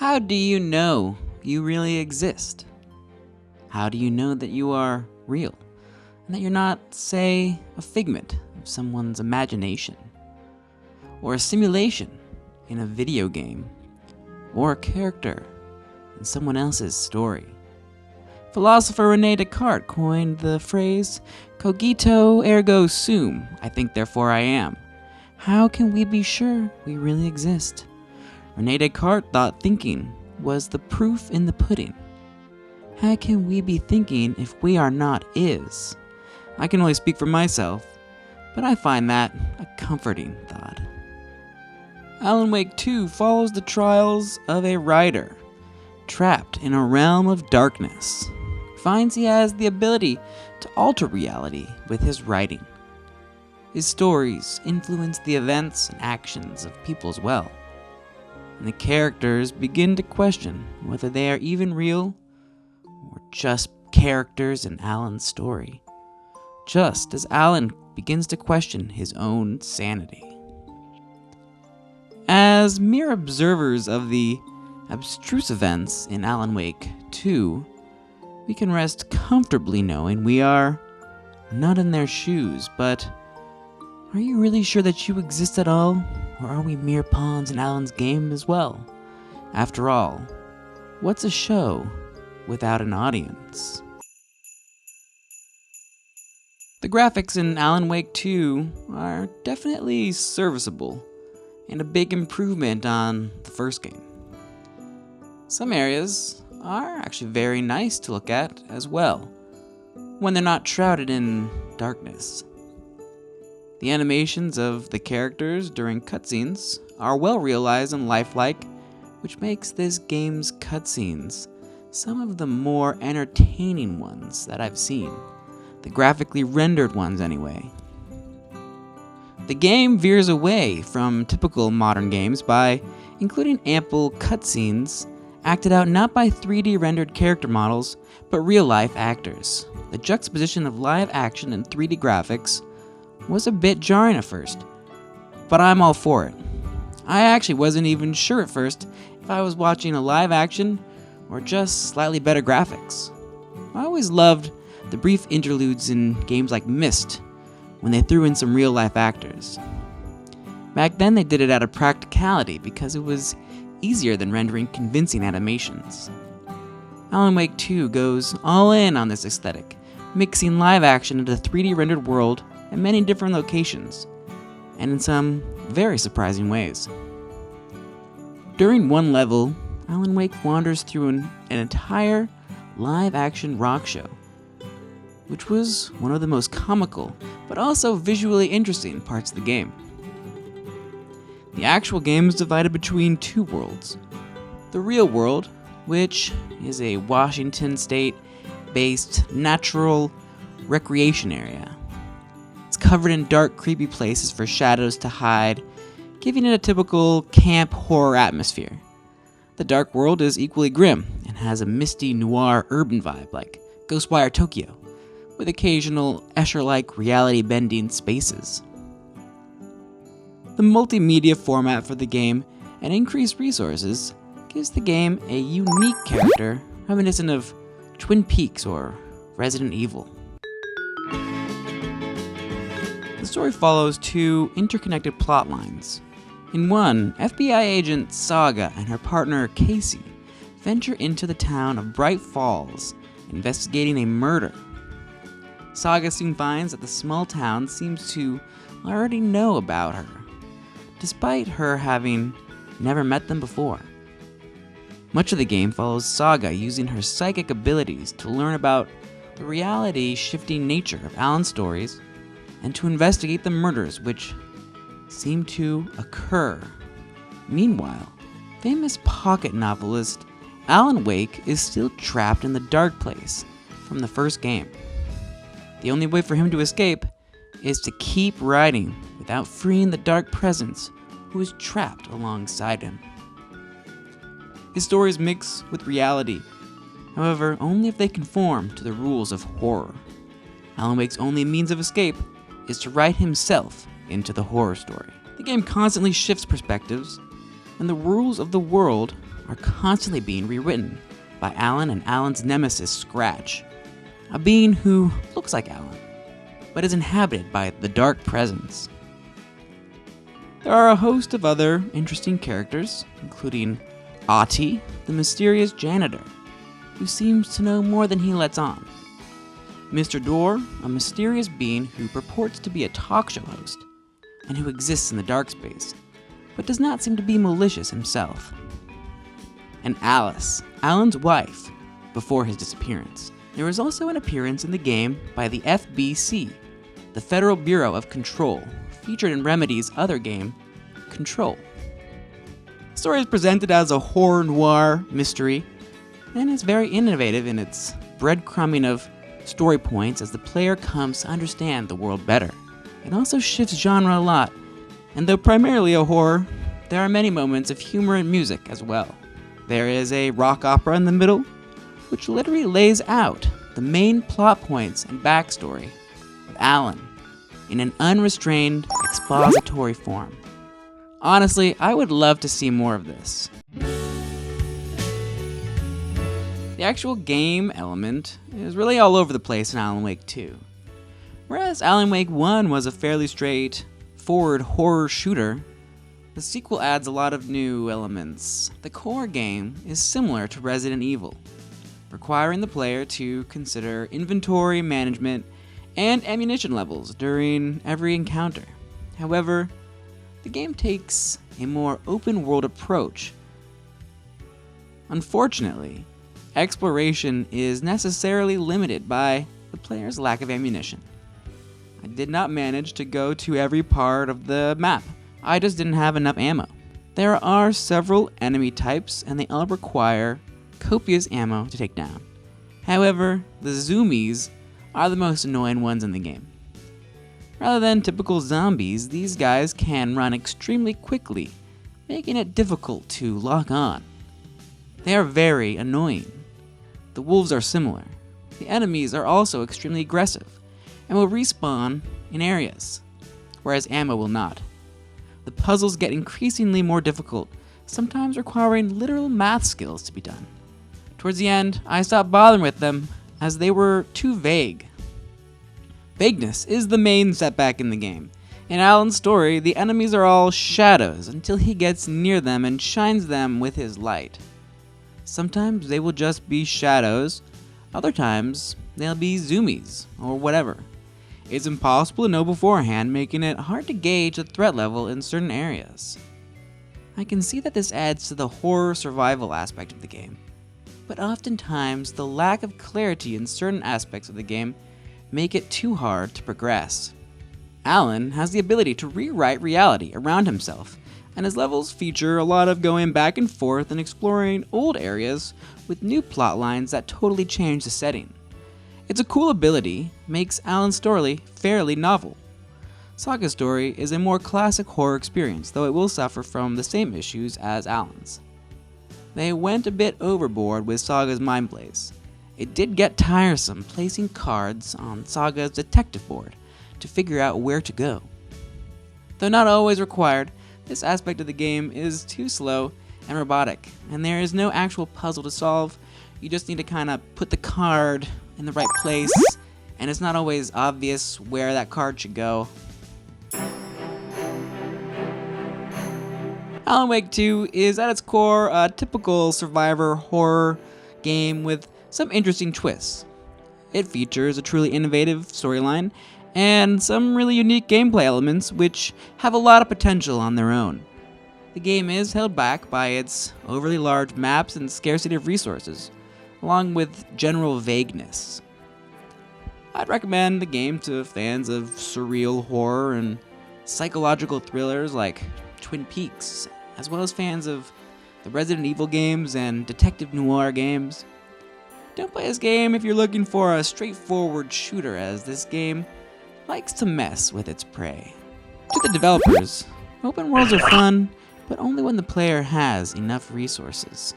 How do you know you really exist? How do you know that you are real and that you're not, say, a figment of someone's imagination, or a simulation in a video game, or a character in someone else's story? Philosopher René Descartes coined the phrase, cogito ergo sum, I think therefore I am. How can we be sure we really exist? René Descartes thought thinking was the proof in the pudding. How can we be thinking if we are not is? I can only speak for myself, but I find that a comforting thought. Alan Wake 2 follows the trials of a writer trapped in a realm of darkness. Finds he has the ability to alter reality with his writing. His stories influence the events and actions of people as well, and the characters begin to question whether they are even real or just characters in Alan's story, just as Alan begins to question his own sanity. As mere observers of the abstruse events in Alan Wake 2, we can rest comfortably knowing we are not in their shoes, but are you really sure that you exist at all? Or are we mere pawns in Alan's game as well? After all, what's a show without an audience? The graphics in Alan Wake 2 are definitely serviceable and a big improvement on the first game. Some areas are actually very nice to look at as well, when they're not shrouded in darkness. The animations of the characters during cutscenes are well realized and lifelike, which makes this game's cutscenes some of the more entertaining ones that I've seen, the graphically rendered ones anyway. The game veers away from typical modern games by including ample cutscenes acted out not by 3D rendered character models, but real-life actors. The juxtaposition of live action and 3D graphics was a bit jarring at first, but I'm all for it. I actually wasn't even sure at first if I was watching a live action or just slightly better graphics. I always loved the brief interludes in games like Myst when they threw in some real-life actors. Back then they did it out of practicality because it was easier than rendering convincing animations. Alan Wake 2 goes all in on this aesthetic, mixing live action into a 3D rendered world at many different locations, and in some very surprising ways. During one level, Alan Wake wanders through an entire live action rock show, which was one of the most comical but also visually interesting parts of the game. The actual game is divided between two worlds. The real world, which is a Washington state-based natural recreation area. It's covered in dark, creepy places for shadows to hide, giving it a typical camp horror atmosphere. The dark world is equally grim and has a misty noir urban vibe like Ghostwire Tokyo, with occasional Escher-like reality-bending spaces. The multimedia format for the game and increased resources gives the game a unique character reminiscent of Twin Peaks or Resident Evil. The story follows two interconnected plot lines. In one, FBI agent Saga and her partner Casey venture into the town of Bright Falls, investigating a murder. Saga soon finds that the small town seems to already know about her, despite her having never met them before. Much of the game follows Saga using her psychic abilities to learn about the reality-shifting nature of Alan's stories and to investigate the murders which seem to occur. Meanwhile, famous pocket novelist Alan Wake is still trapped in the dark place from the first game. The only way for him to escape is to keep writing without freeing the dark presence who is trapped alongside him. His stories mix with reality, however, only if they conform to the rules of horror. Alan Wake's only means of escape is to write himself into the horror story. The game constantly shifts perspectives, and the rules of the world are constantly being rewritten by Alan and Alan's nemesis, Scratch, a being who looks like Alan, but is inhabited by the dark presence. There are a host of other interesting characters, including Ati, the mysterious janitor, who seems to know more than he lets on. Mr. Door, a mysterious being who purports to be a talk show host, and who exists in the dark space, but does not seem to be malicious himself. And Alice, Alan's wife, before his disappearance. There was also an appearance in the game by the FBC, the Federal Bureau of Control, featured in Remedy's other game, Control. The story is presented as a horror noir mystery, and is very innovative in its breadcrumbing of story points as the player comes to understand the world better. It also shifts genre a lot, and though primarily a horror, there are many moments of humor and music as well. There is a rock opera in the middle, which literally lays out the main plot points and backstory of Alan in an unrestrained expository form. Honestly, I would love to see more of this. The actual game element is really all over the place in Alan Wake 2. Whereas Alan Wake 1 was a fairly straightforward horror shooter, the sequel adds a lot of new elements. The core game is similar to Resident Evil, requiring the player to consider inventory management and ammunition levels during every encounter. However, the game takes a more open-world approach. Unfortunately, exploration is necessarily limited by the player's lack of ammunition. I did not manage to go to every part of the map. I just didn't have enough ammo. There are several enemy types, and they all require copious ammo to take down. However, the zoomies are the most annoying ones in the game. Rather than typical zombies, these guys can run extremely quickly, making it difficult to lock on. They are very annoying. The wolves are similar. The enemies are also extremely aggressive, and will respawn in areas, whereas ammo will not. The puzzles get increasingly more difficult, sometimes requiring literal math skills to be done. Towards the end, I stopped bothering with them as they were too vague. Vagueness is the main setback in the game. In Alan's story, the enemies are all shadows until he gets near them and shines them with his light. Sometimes they will just be shadows, other times they'll be zoomies, or whatever. It's impossible to know beforehand, making it hard to gauge the threat level in certain areas. I can see that this adds to the horror survival aspect of the game, but oftentimes the lack of clarity in certain aspects of the game make it too hard to progress. Alan has the ability to rewrite reality around himself, and his levels feature a lot of going back and forth and exploring old areas with new plot lines that totally change the setting. It's a cool ability, makes Alan's story fairly novel. Saga's story is a more classic horror experience, though it will suffer from the same issues as Alan's. They went a bit overboard with Saga's Mind Blaze. It did get tiresome placing cards on Saga's detective board to figure out where to go. Though not always required, this aspect of the game is too slow and robotic, and there is no actual puzzle to solve. You just need to kind of put the card in the right place, and it's not always obvious where that card should go. Alan Wake 2 is at its core a typical survivor horror game with some interesting twists. It features a truly innovative storyline and some really unique gameplay elements which have a lot of potential on their own. The game is held back by its overly large maps and scarcity of resources, along with general vagueness. I'd recommend the game to fans of surreal horror and psychological thrillers like Twin Peaks, as well as fans of the Resident Evil games and detective noir games. Don't play this game if you're looking for a straightforward shooter, as this game likes to mess with its prey. To the developers, open worlds are fun, but only when the player has enough resources.